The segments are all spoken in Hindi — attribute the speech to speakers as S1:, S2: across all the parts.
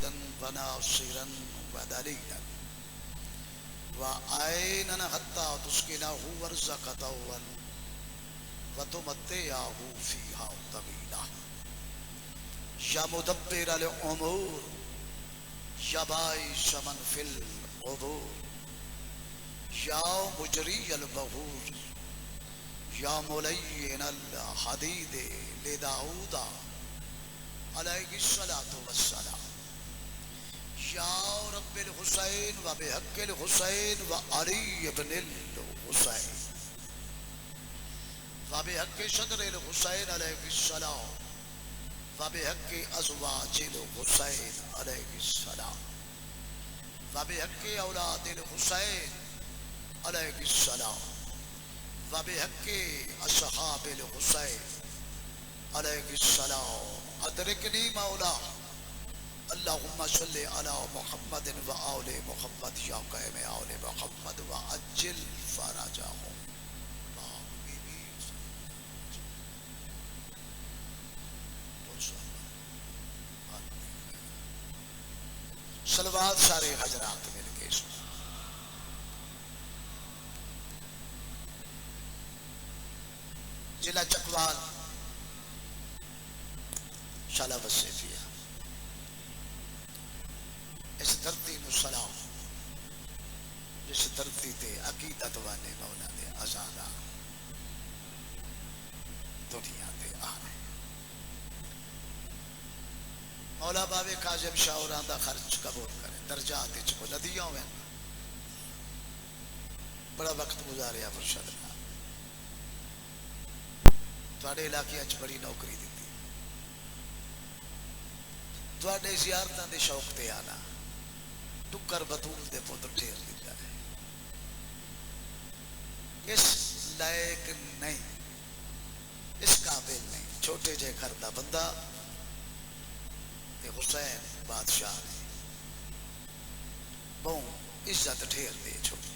S1: वाहिदन व नासिरन व दलीलन व आइनन हत्ता तुस्किनहु वर्ज़क़तवन व तुमत्तिअहु फ़ीहा तवीला या मुदब्बिरल उमूर या बाइस मन फिल उबूर या मुजरियल बहूर या मुलय्यिनल हदीद लिदाऊदा अलैहिस्सलातु वस्सलाम या रब्बिल हुसैन व बिहक्किल हुसैन व अली इब्निल हुसैन व बिहक्कि सदरिल हुसैन अलैहिस्सलाम व बिहक्कि अज़वाजिल हुसैन अलैहिस्सलाम व बिहक्कि औलादिल हुसैन अलैहिस्सलाम व बिहक्कि अस्हाबिल हुसैन अलैहिस्सलाम अदरिकनी मौला अल्लाहुम्मा सल्लि अला मुहम्मदिन व आले मुहम्मद या क़ैम आले मुहम्मद व अज्जिल फरजहुम। सलवात सारे हजरात मिलके जिला चकवाल शाला वसेफिया इस धरती में सलाम जिस धरती ते अकीदत वाले मौला दे आजादा दुनिया ते आ रहे मौला बाबे काजिम शाह दा खर्च कबूल करे दर्जात को नदियों में बड़ा वक्त गुजारिया मुर्शद थोड़े इलाके बड़ी नौकरी दी थोड़े जियारतां दे शौक ते आना टुकर बतूल दे पुत्र ढेर दिता है इस लायक नहीं इस काबिल नहीं छोटे जे घर दा बंदा हुसैन बादशाह ने बहु इज्जत ढेर दे छोड़ी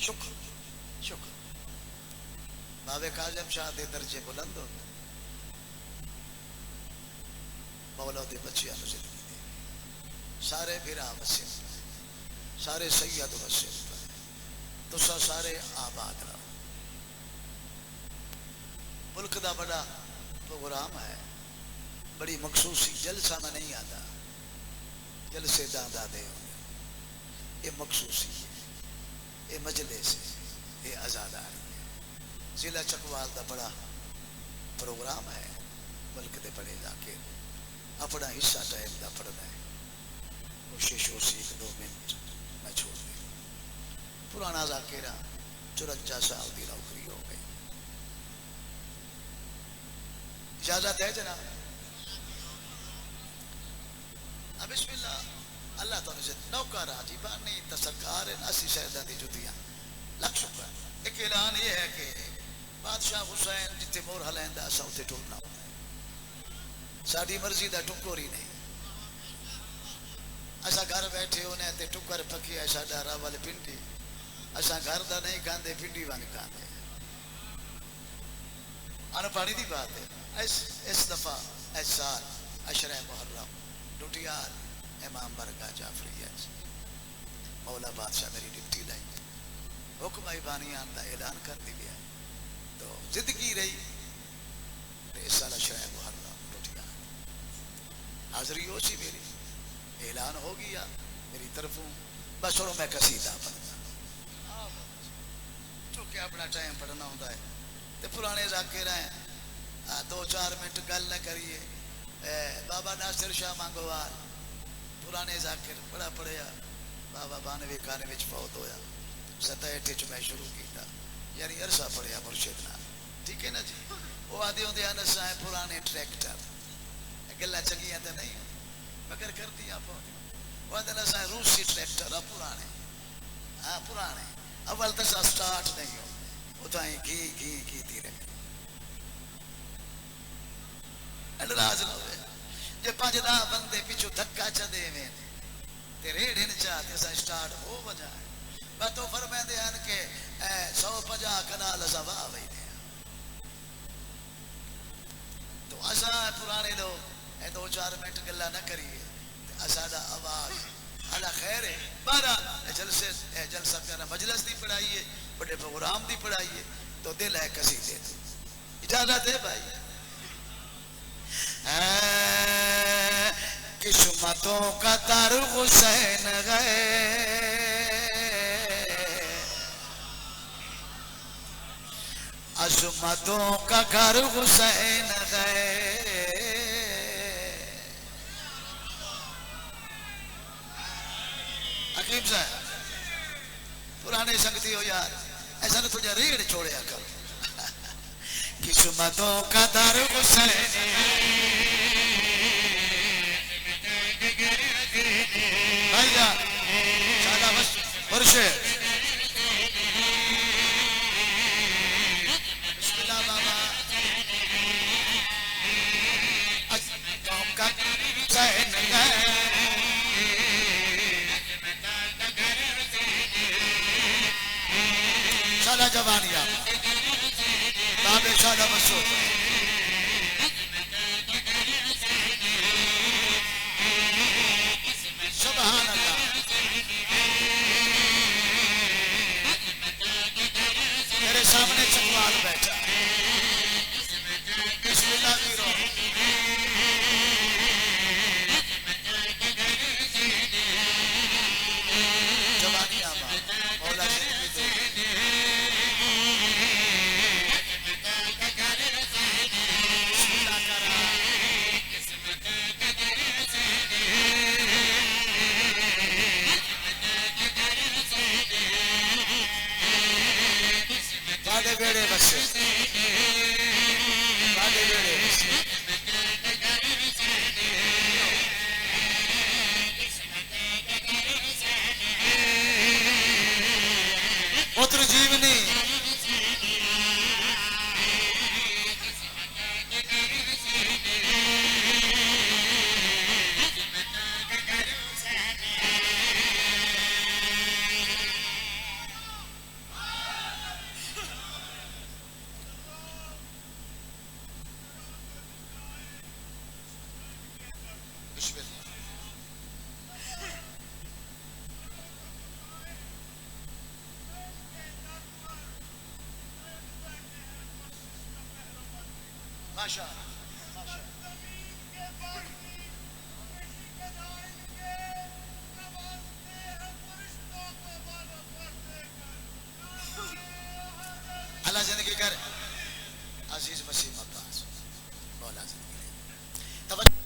S1: शुक्र शुक्र बाबे काजिम शाह दे दर्जे बुलंद होंगे मौला दे बच्चियां नूं जिंदगी दे सारे फिरा वसे सारे सैयद वसे तुसा सारे आबाद रहो मुल्क दा बड़ा प्रोग्राम है बड़ी मखसूसी जलसा में नहीं आता जलसे दादा दे ये मखसूसी है ये मजलिस है ये आजादारी है जिला चकवाल का बड़ा प्रोग्राम है मुल्क के बड़े इलाके अपना हिस्सा टाइम का पढ़ना है कोशिश हो सी 1-2 मिनट मैं छोड़ दे पुराना जाकेरा 54 साल की नौकरी हो गई इजाजत है जनाब अब बिस्मिल्लाह अल्लाह तो नौकर राजी बानी तो सरकार 80 शहदा की जुतियां लख शुक्र एक ऐलान ये है कि बादशाह हुसैन जिथे मोर हलैंदा असा उथे टुरना होता है साड़ी मर्जी का टुकर ही नहीं असा घर बैठे होने ते टुकर पकी है साडा रावल पिंडी असा घर का नहीं खाते पिंडी वांग खाते अनपानी की बात है इस दफा इस साल अशरा मुहर्रम लुटियार इमाम बरगा जाफरी मौला बादशाह मेरी डिप्टी लाई हुक्म ईबानियान का ऐलान कर दिया तो जिंदगी रही तो इस साल अशरा मुहर्रम लुटियार हाजरी हो सी मेरी ऐलान हो गया मेरी तरफों बस और मैं कसीदा पढ़ना चूंकि अपना टाइम पढ़ना होता है तो पुराने जाके रहे 2-4 मिनट गल न करिए बाबा नासिर शाह मांगोवाल पुराने जाकिर बड़ा पढ़िया बाबा 92 खाने में फौत होया 67 मैं शुरू किया यानी अरसा पढ़िया मुर्शिद ना ठीक है ना जी वो आदि होंगे अनसा है पुराने ट्रैक्टर गल्ला चंगियां तो नहीं मगर कर दिया वो असा रूसी ट्रैक्टर पुराने हाँ पुराने अव्वल तो स्टार्ट नहीं हो उताई घी घी घी थी रहे नाराज ना हो जे 5-10 बंदे पिछू धक्का चंदे में ते रेड़ इन चाहते सा स्टार्ट हो बजाए बस तो फरमाते हैं कि 150 कनाल सवा वही तो असा पुराने लोग 2-4 मिनट गल्ला न करिए असाडा खैर है बहरहाल जलसे जलसा प्यारा मजलिस की पढ़ाई है बड़े प्रोग्राम की पढ़ाई है तो दिल है कसीदे इजाजत है भाई किस्मतों का तार हुसैन गए अज़मतों का घर हुसैन गए हकीम साहब पुराने संगती हो यार ऐसा ना तुझे रीढ़ छोड़िया करो किस्मतों का दर हुसैन भैया सादा बस वर्षे बिस्मिल्लाह बाबा अज़मतों का हुसैन गए सादा जवानिया बाबे सादा मसूद सुभान अल्लाह मेरे सामने चकवाल बैठा बिस्मिल्लाह वीरो जवानिया मौला से बेड़े बसे बेड़े बसे पुत्र जीवनी माशा अल्लाह जिंदगी कर अजीज मसीह अब्बास मौला जिंदगी तवज्जो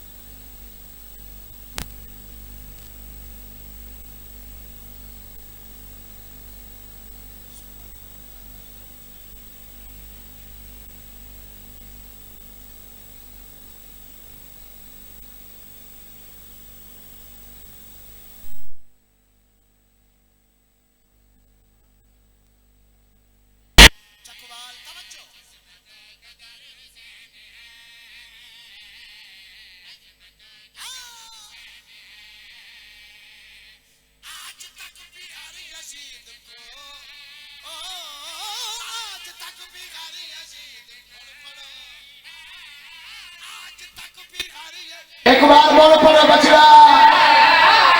S1: एक बार बोल पड़ो बचड़ा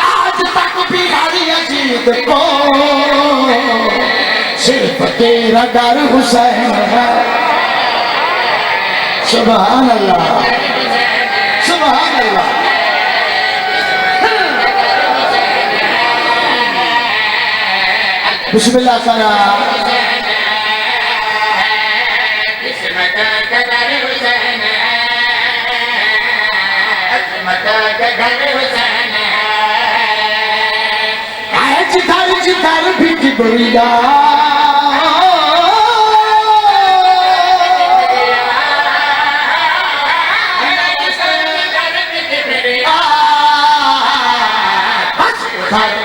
S1: आज तक बिहारी अजीत को सिर्फ तेरा डर हुसैन है सुभान अल्लाह सुभान अल्लाह बिस्मिल्लाह करा जिधर जिधर भी किबरिया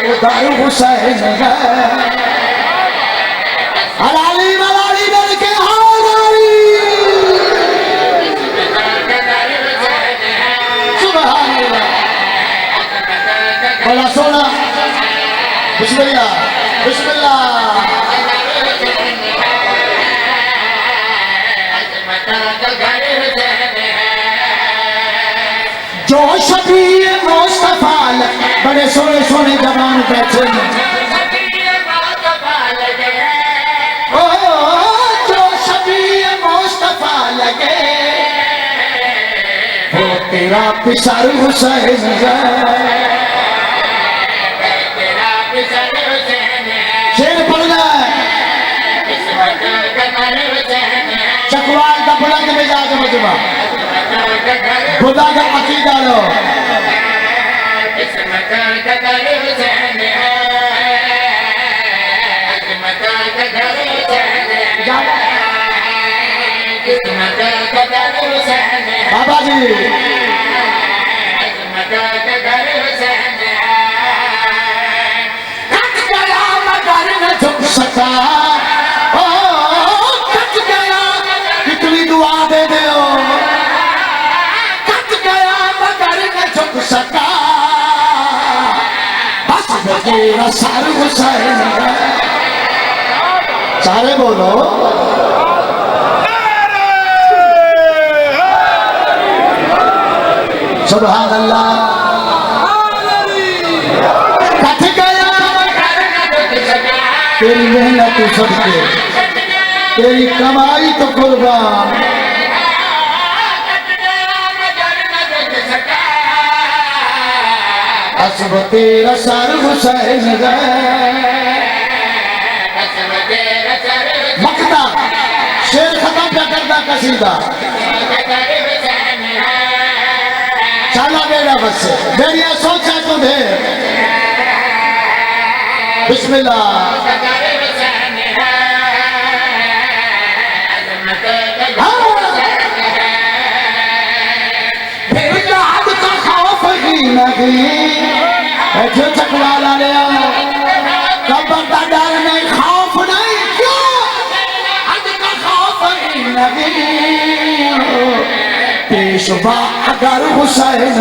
S1: उधर हुसैन है हलाली मलाली लड़के हारी सुभान अल्लाह भला सोना बिस्मिल्लाह बिस्मिल्लाह जो शफी मुस्तफा बड़े
S2: मेरे सोने सोने जवान बैठे ओ जो शबीर मुस्तफा लगे वो तेरा पिसर हुसैन है। शेर पढ़ना चकवाल का बुलंद मिजाज मजमा खुदा का अकीदा लो बाबा जी कट गया मगर न झुक सका ओ कट गया कितनी दुआ दे दो कट गया मगर न झुक सका बस तेरा सर हुसैन है। सारे बोलो सुभान अल्लाह। कट गया तेरी मेहनत सदके तेरी कमाई तो कुर्बान असब तेरा सर हुसैन है। मकता शेर खत्म क्या करता कसीदा चला बेड़ा बस मेरी सोचा तुम्हें बिस्मिल्लाह नहीं जो चकवाला ले कबर का डर नहीं खौफ नहीं क्यों हद का खौफ नहीं पेशवा अगर हुसैन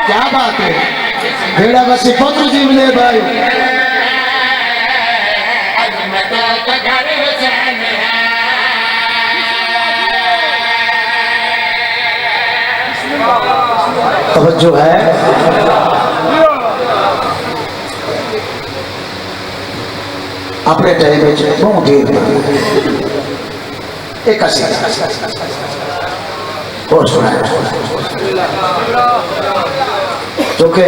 S2: क्या बात है बेड़ा बसी पुत्र जी मिले भाई तवज्जो है अपने टाइम में बहुत ढेर एक और सुना जो के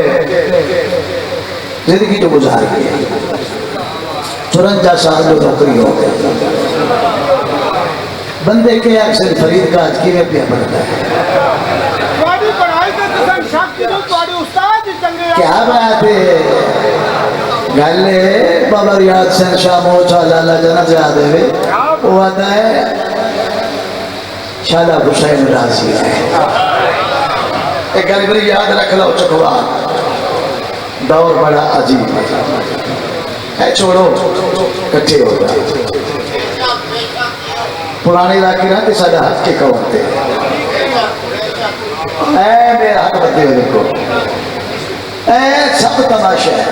S2: जिंदगी तो गुजार गई 54 साल जो नौकरी हो गई बंदे के अक्सर फरीद का आज की में पिया पड़ता है। क्या बात है गल बाबा रियाज सिंह शाह मोचा लाला जना याद है वो आता है शाला हुसैन राजी है एक गल मेरी याद रख लो चकवा दौर बड़ा अजीब है छोड़ो कट्ठे हो गया पुराने इलाके ना कि साडा हक के कहते मेरे हाथ बदे हो देखो सब तमाशा है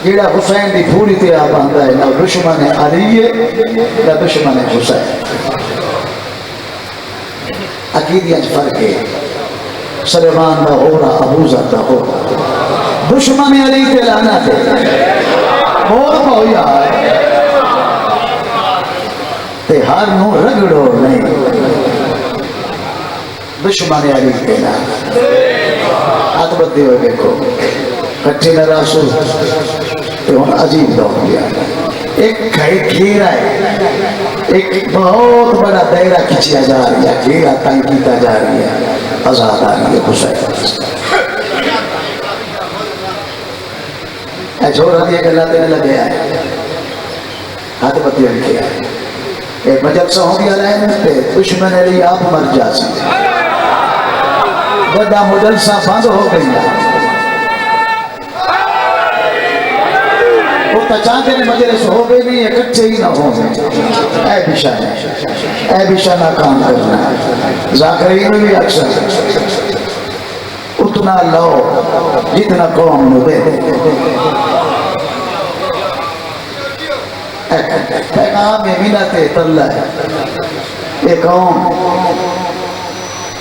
S2: जेड़ा हुसैन की पूरी ते आप आंदा है ना दुश्मन है अली ना दुश्मन है हुसैन अकीदियां फर्क है सलेमान का हो रहा अबूजर का हो दुश्मन अली ते लाना थे बोल पाओ यार ते हर नू रगड़ो नहीं दुश्मन अली ते लाना हाथ बदे हो देखो कट्ठे न रासू तो हम अजीब दौर गया एक घेरा है एक बहुत बड़ा दायरा खींचा जा रही है घेरा तंग किया जा रही है आजाद आ रही है हुसैन छोरा दिए गला देने लगे है हाथ बदे रखे एक मजलसा हो गया है दुश्मन अली आप मर जा बड़ा मुजलसा बंद हो गई वो तो चाहते ने मजलिस हो गई नहीं इकट्ठे ही ना हो ऐ बिशा ना काम करना जाकरीन में भी अक्सर उतना लो जितना कौम नु दे पैगाम में मिलते तल्ला है ये कौम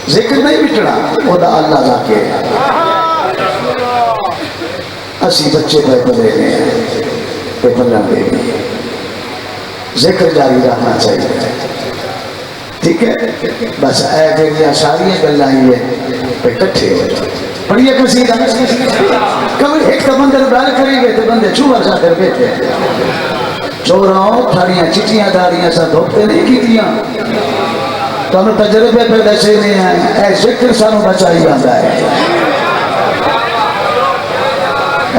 S2: जिक्र नहीं मिटना ओदा अल्लाह जाके असी बच्चे पे पले ने पे पलन दे जिक्र जारी रहना चाहिए ठीक है बस ऐ सारिया गल् ही है इकट्ठे हो पढ़िए कसीदा कभी एक तो बंदे गल करेंगे तो बंदे चूहा सा कर बैठे चोराओ थाड़ियां चिट्टियां दाड़ियां सा धोखते नहीं कीतियां तुम तजर्बे पे दसे ने ऐ जिक्र सानू बचाई जाता है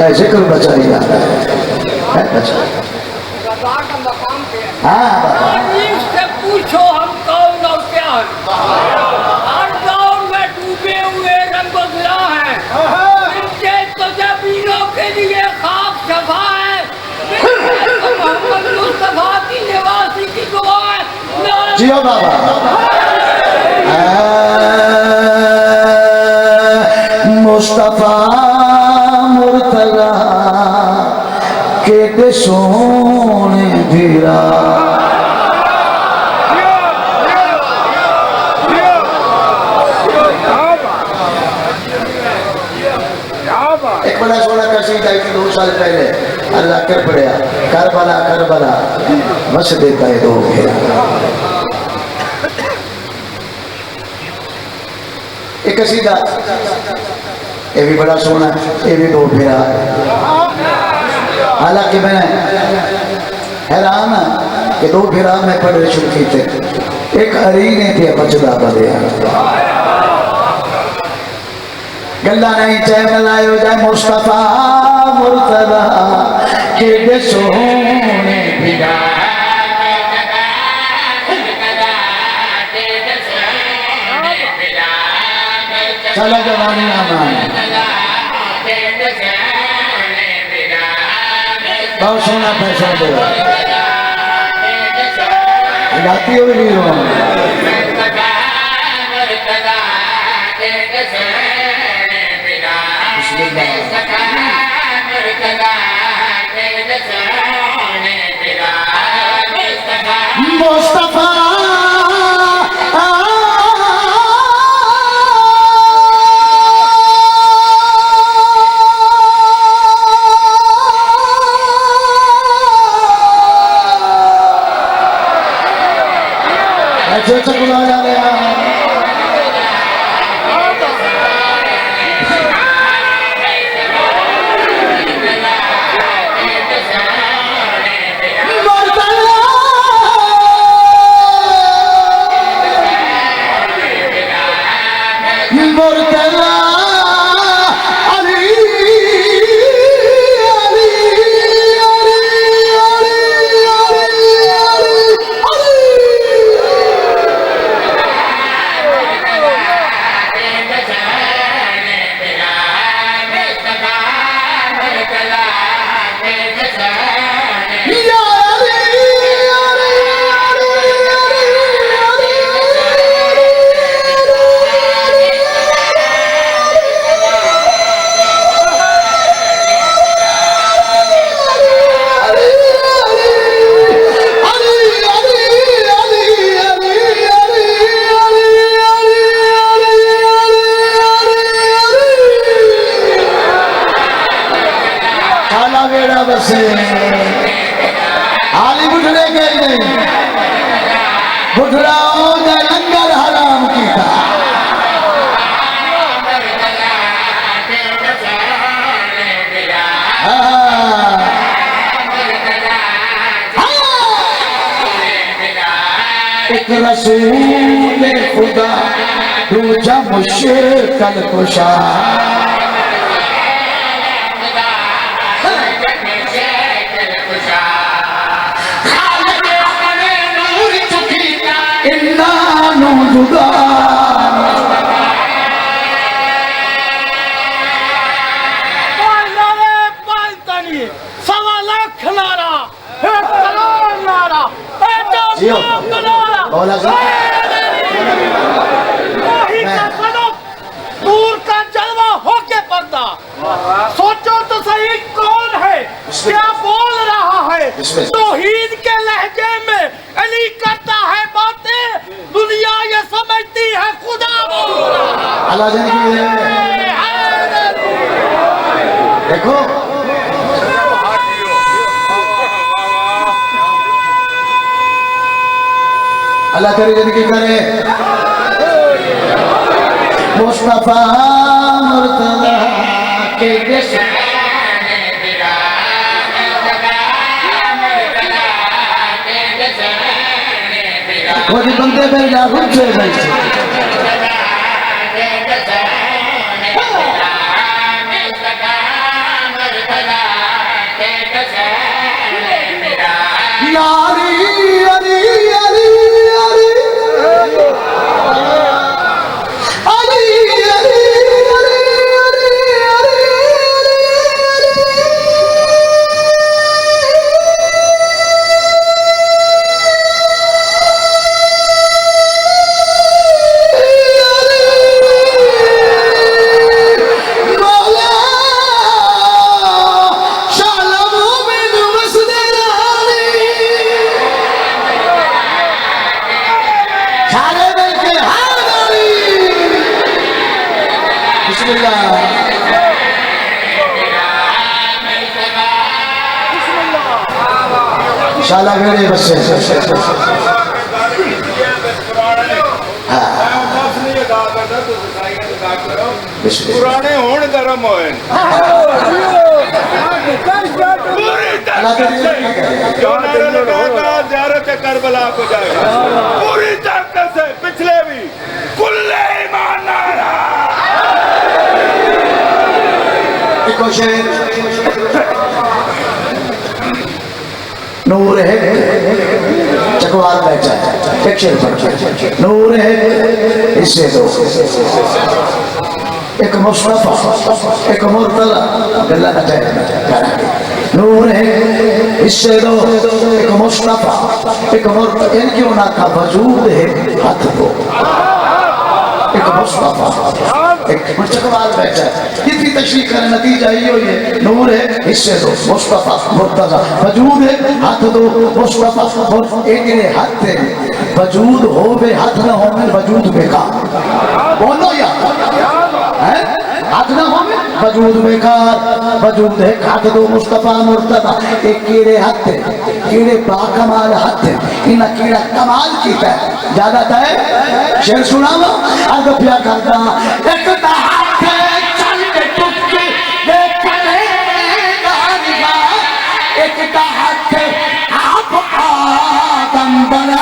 S2: ऐ जिक्र बचाई जाता है हाँ
S3: से पूछो हम कौन और क्या है हर गाँव में डूबे हुए रंग बदला है इनके तजबीरों के लिए खाक सफा है मोहम्मद मुस्तफा की निवासी की दुआ है
S2: जियो बाबा मुस्तफा मुर्तजा के सोने भीरा एक बड़ा सोना कसीदा 2 साल पहले अल्लाह कर पड़िया करबला करबला बस देता है दो घेरा एक कसीदा ये भी बड़ा सोना ये भी 2 फेरा हालांकि मैं हैरान कि 2 फेरा में पढ़े चुकी थे एक अरीने थे बचदा बदया गल्ला नहीं चाहे मिलायो जाए मुस्तफा मुर्तजा के सोने बिना चला जवानी आमान बहुत सोना पैसा दे गाती हो नहीं हो मुस्तफा अच्छे अच्छे बुला जा रहे हैं हाली बुढ़ने के नहीं बुढ़राओ ने लंगर हराम की था एक रसूल खुदा दूजा मुश्किल कुशा जुदा
S3: सवा लाख नारा 1 करोड़ नारा दूर का जलवा होके पड़ता सोचो तो सही कौन है क्या बोल रहा है तौहीद के लहजे में अली करता है बातें दुनिया ये समझती है खुदा बोल
S2: शाला जिंदगी है। देखो अल्लाह तेरी जिंदगी करे। मुस्तफा मुर्तजा के वो जो बंदे मेरे जा रुझे नहीं यारी अली अली अली अली अली शाला मेरे बच्चे
S4: पुराने होने गरम होए जो नारा लगाएगा ज़ियारत करबला को जाएगा पूरी ताकत से। पिछले भी कुल्ले ईमान नारा
S2: नूर है चकवाल बैठा है एक शेर पर नूर है इससे दो एक मुस्तफा एक मुर्तला गल्ला का नूर है इससे दो एक मुस्तफा एक मुर्तला इनकी उना का वजूद है हाथ को एक मुस्तफा एक चकवाल बैठा है। इसकी तशरीह का नतीजा ये है नूर है इससे दो मुस्तफा मुर्तजा वजूद है हाथ दो मुस्तफा एक हाथ थे वजूद हो बे हाथ न हो में वजूद बेकार बोलो यार हाथ न हो में वजूद बेकार वजूद है हाथ दो मुस्तफा मुर्तजा एक कीड़े हाथ थे कीड़े बाकमाल हाथ थे इन कीड़ा कमाल की है ज्यादा है शेर सुनावा आग प्या करता एक हाथ चल के टुक्के देखने गारिया एक हाथ आप आदम बना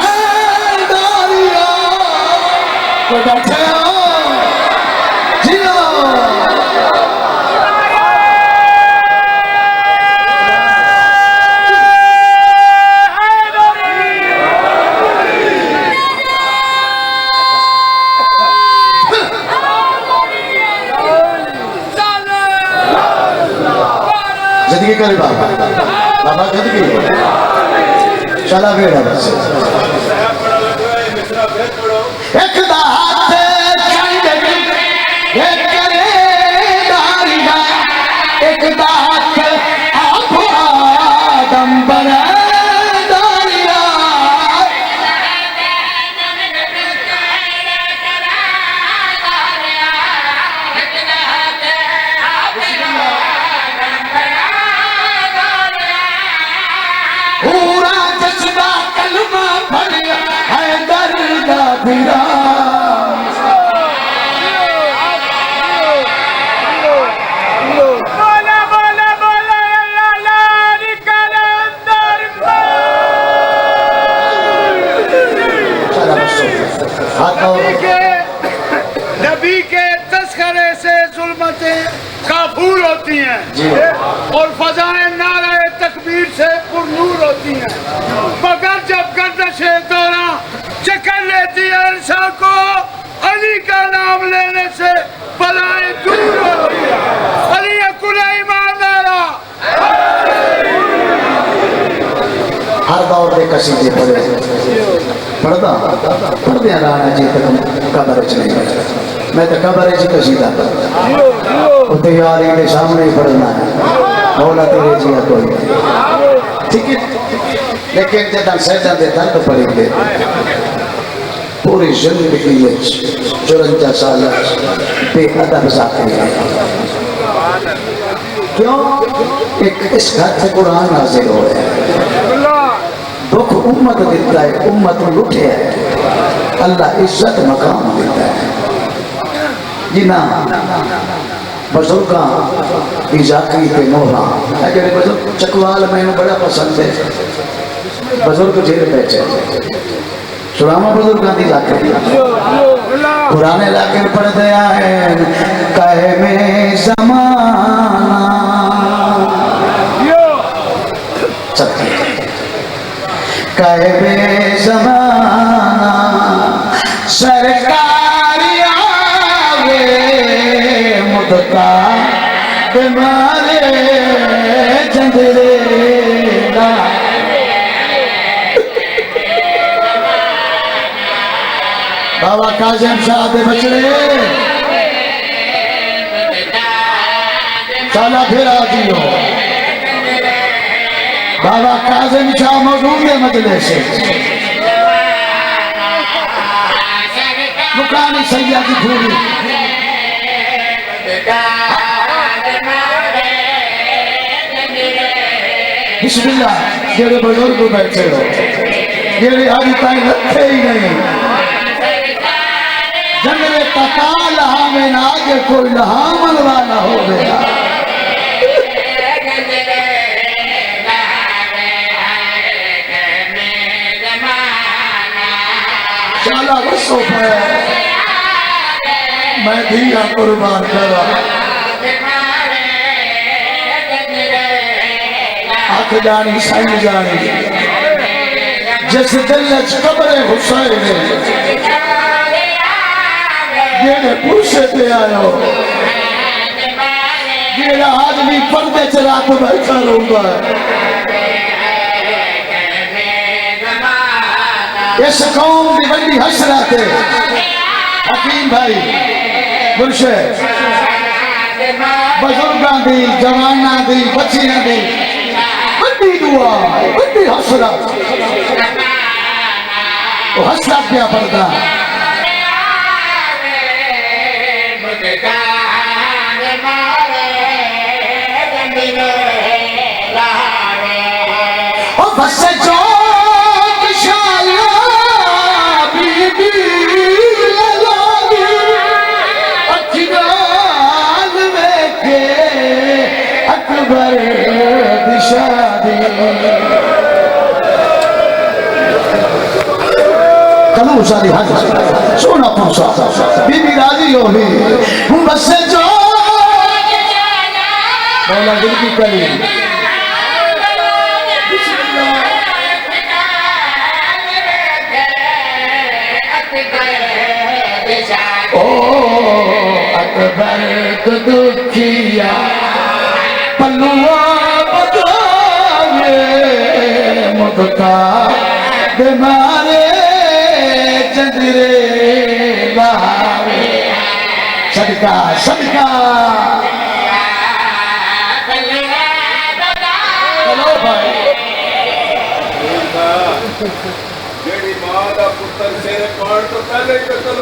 S2: गारिया को बैठे हो जियो जिंदगी करे बाबा बाबा जिंदगी चला बेड़ा बस एक हाथ चंद एक करे दारिया एक हाथ आप आदम बना दारिया पूरा जज्बा कलमा पढ़िया है दर्द बिरा
S4: बोला बोला बोला अल्लाह निकल अंदर नबी के तस्करे से जुल्मतें काबूल होती हैं और फजाएं नारे तकबीर से पुरनूर होती हैं मगर जब गर्दशे दौरा चक्कर लेती है इंसान को अली का नाम लेने से बलाएं दूर होती है। अली कुल ईमान नारा
S2: हर दौर के कसीदे पढ़े पढ़दा पढ़दे राणा जी तक कबर च नहीं मैं तो कबर च कसीदा उते यार के सामने ही पढ़ना है मौला तेरे जिया कोई ठीक है लेकिन जदा सैदा दे दर्द पड़ेंगे पूरी जिंदगी 54 साल बेअदब जाते हैं। क्यों? एक इस घर से कुरान नाज़िल हो है, दुख उम्मत देता है, उम्मत लुटे है, अल्लाह इज्जत मकाम देता है। जिना बुजुर्गां की जाकरी ते मोहरा जेडे बुजुर्ग चकवाल मैनू बड़ा पसंद है, बुजुर्ग जेल बैठे सुनामा बुजुर्गां की जाकरी पुराने इलाके में पढ़ गया है। कहे में ज़माना कहे में ज़माना सरकार आवे मुदका बीमारे चंद्रे बाबा काज़िम शाह दे बचड़े साला फिर आजी हो। बाबा काज़िम शाह मौजूद है मजलिस मुकानी सैया की पूरी बिस्मिल्लाह। जेड़े बुजुर्ग बैठे हो जेड़े अभी तक रखे ही नहीं जंगले तका लहा में ना के कोई लहामन वाला हो गया। चला बसो पे मैं दिया कुर्बान करा आख जानी साई जानी जिस दिल कब्रे हुसैन जेड़े पुरुषे पे आयो जेड़ा आदमी पर्दे च रात बैठा रहूंगा इस कौम की बड़ी हसरत है। हकीम भाई पुरुषे बुजुर्गों की जवाना की बच्चियां की बड़ी दुआ बड़ी हसरत हसरत क्या पड़ता बस जो अकबर शादी कलू शादी हाथ सोना पुरुषा बीबी राजी हो ही बस जो मौला दिल की कली ओ अकबर को दुखिया पल्लुआ बतावे मुदका बीमारे चंद्रे लावे सदका सदका चलो भाई
S4: जेड़ी मां दा पुत्र सिर पाड़ तो पहले कतल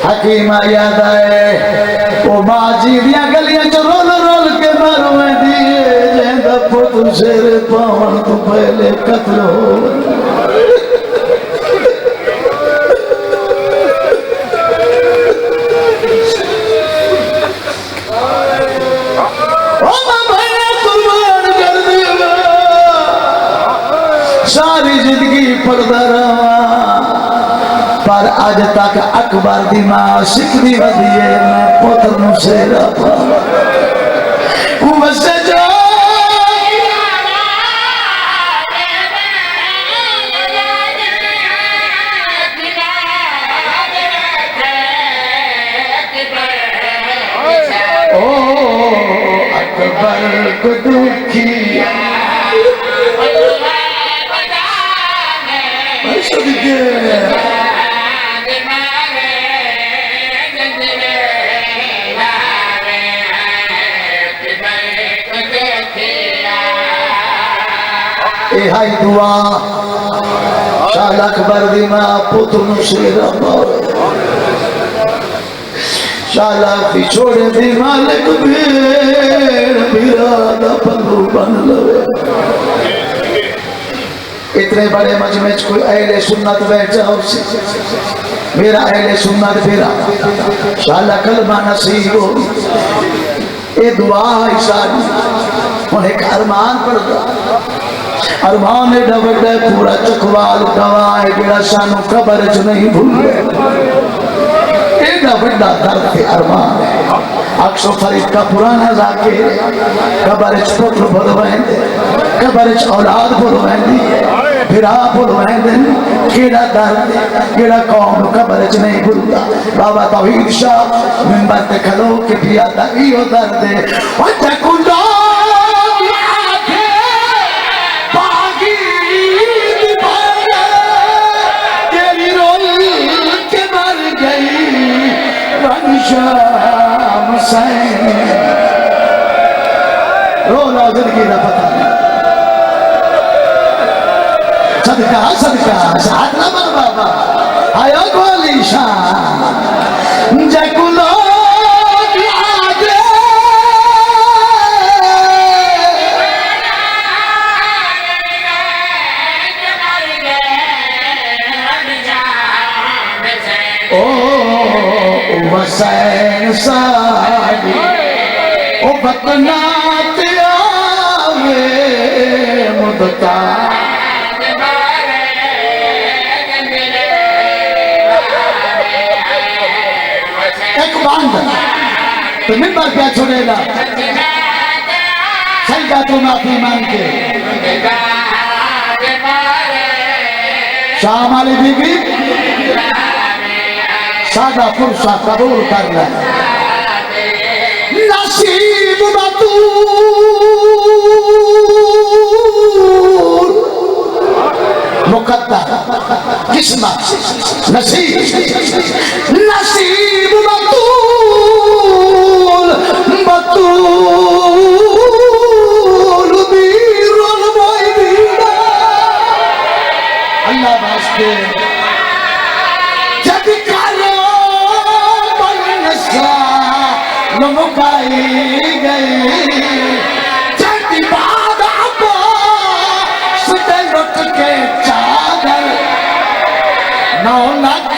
S2: हकीम याद आए ओ मां जी दिया गलियां च रोल रोल के मरवे दिए जेंदा पुत्र सिर पावन तो पहले कत्ल हो सारी जिंदगी पढ़ता रहा पर अज तक अकबर दी मां सिखदी वधी है मैं पुत्र नूं सेरा पा वसे जो ओ अकबर को दुखिया हाई दुआ अकबर दी मां पुत्र नु शेर मारे शाला पिछोड़े दी मालिक भेड़ बिरादा पल्लू बन लवे। इतने बड़े मजमे च कोई अहले सुन्नत बैठा हो मेरा अहले सुन्नत फिरा शाला कलमा नसीब हो ये दुआ है सारी हूँ एक अरमान पड़ता अरमान एडा वड्डा पूरा चकवाल गवाह है जेड़ा सानू कबर च नहीं भूले एडा वड्डा दर्द के अरमान है अक्सो फरीद का पुराना जाके कबर च पुत्र बोल वहंदे कबर च औलाद बोल वहंदी फिरा बोल वहंदे केड़ा दर्द केड़ा कौम कबर च नहीं भूलता। बाबा तौहीद शाह मिंबर ते खलो के पिया दा इहो दर्द है ओ तकुंडो शाम रोना जिंदगी का पता सदका सदका साथ ना मन बाबा आयो गोली शाम जकुलो हुसैन साडी ओ बतना ते आवे मुदता एक बांध तो मिंबर क्या छोड़ेगा सजदा तो माफी मांग के शाम वाली बीबी सादा पुरसा कबूल कर ले नसीब बतूर मुकद्दर किस्मत नसीब नसीब बतूल बतूल बीरुल मोइदीना अल्लाह वास्ते जब मुकाई गई जल्दी बाद सुते लुट के चादर 9 लाख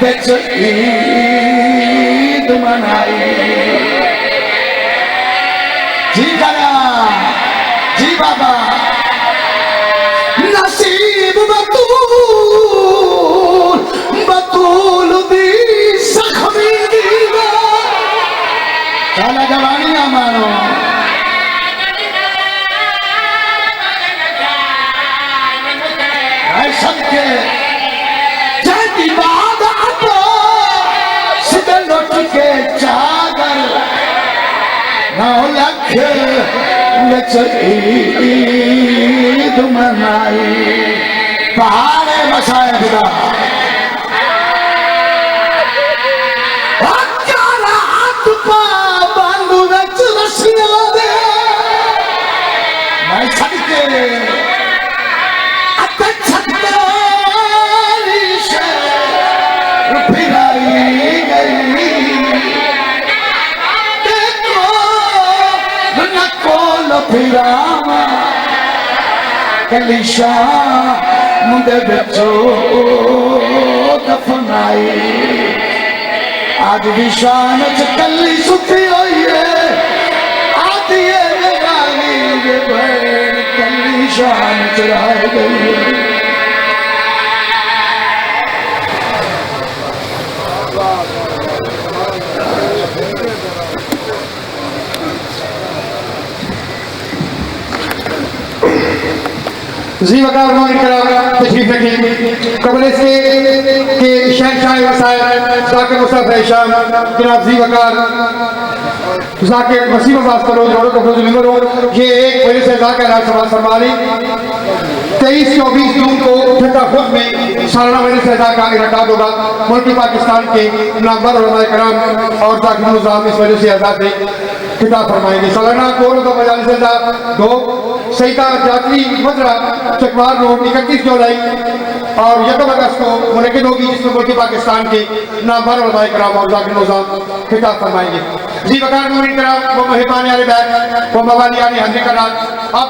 S2: बिच ईद मनाई जी करा जी बाबा नसीब बतूल बतूल दी सखमी साला जवानी ना मानो सबके जाती बात आपो सीधे लौट के चादर 9 लाख बिच ईद मनाई पहाड़े बसाए खुदा कलिशा मुंडे बिचो दफनाई आज भी शान च कली सुती हुई है आती है गाली वे भैन कली शान चढ़ाई गई है।
S5: जी वकार तशरीफ रखी कबल इसके कि शहंशाह वसाइल जाकिर मुस्तफा शाम जनाब जी वकार जाकिर वसीम अब्बास करो जोड़ो को जिम्मेदार हो ये एक वजह से जाकिर राज समाज फरमाली 23-24 जून को ठंडा खुद में सालाना मजलिस अज़ा का इनेकाद होगा। मुल्क पाकिस्तान के नामवर उलमाए कराम और जाकिर निज़ाम इस वजह से अज़ा से खिताब फरमाएंगे। सालाना कोरोना मजलिस अज़ा 2 सईदा जाती मदरा चकवार रोड 31 जुलाई और यकम अगस्त को मुनक़िद होगी, जिसमें मुल्क पाकिस्तान के नामवर उलमाए कराम और ज़ाकिर खिताब फरमाएंगे। जी वकार मोमिन कराम, वो मेहमान आले बैत, वो मवाली आले हज़रत कराम,